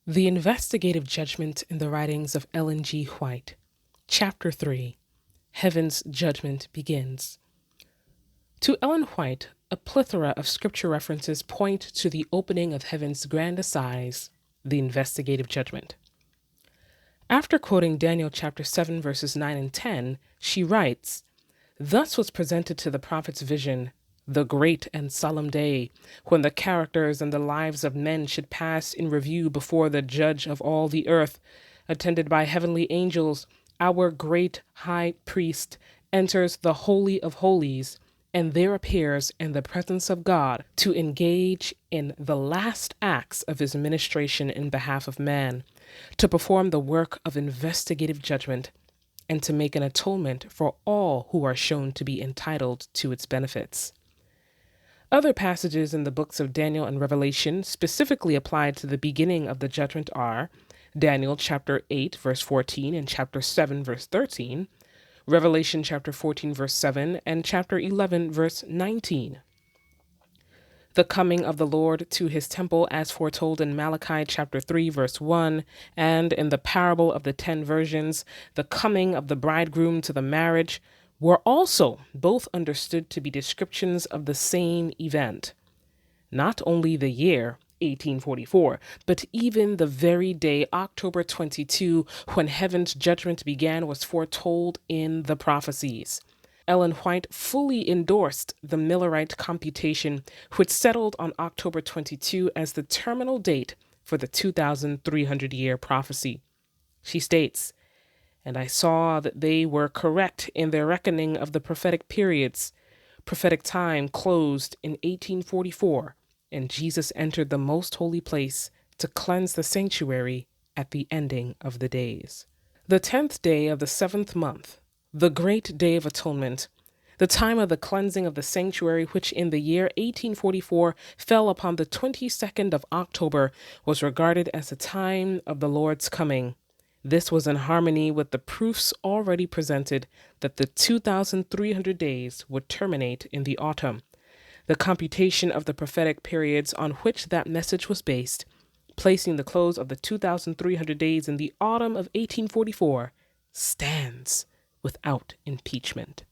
The Investigative Judgment in the Writings of Ellen G. White. Chapter 3. Heaven's Judgment Begins. To Ellen White, a plethora of scripture references point to the opening of heaven's grand assize, the investigative judgment. After quoting Daniel chapter 7 verses 9 and 10, she writes, "Thus was presented to the prophet's vision the great and solemn day, when the characters and the lives of men should pass in review before the judge of all the earth, attended by heavenly angels. Our great high priest enters the Holy of Holies, and there appears in the presence of God to engage in the last acts of his ministration in behalf of man, to perform the work of investigative judgment, and to make an atonement for all who are shown to be entitled to its benefits." Other passages in the books of Daniel and Revelation specifically applied to the beginning of the judgment are Daniel chapter 8 verse 14 and chapter 7 verse 13, Revelation chapter 14 verse 7 and chapter 11 verse 19. The coming of the Lord to his temple as foretold in Malachi chapter 3 verse 1, and in the parable of the 10 virgins, the coming of the bridegroom to the marriage, were also both understood to be descriptions of the same event. Not only the year, 1844, but even the very day, October 22, when heaven's judgment began, was foretold in the prophecies. Ellen White fully endorsed the Millerite computation, which settled on October 22 as the terminal date for the 2,300-year prophecy. She states, "And I saw that they were correct in their reckoning of the prophetic periods. Prophetic time closed in 1844, and Jesus entered the most holy place to cleanse the sanctuary at the ending of the days. The 10th day of the 7th month, the great day of atonement, the time of the cleansing of the sanctuary, which in the year 1844 fell upon the 22nd of October, was regarded as the time of the Lord's coming. This was in harmony with the proofs already presented that the 2,300 days would terminate in the autumn. The computation of the prophetic periods on which that message was based, placing the close of the 2,300 days in the autumn of 1844, stands without impeachment."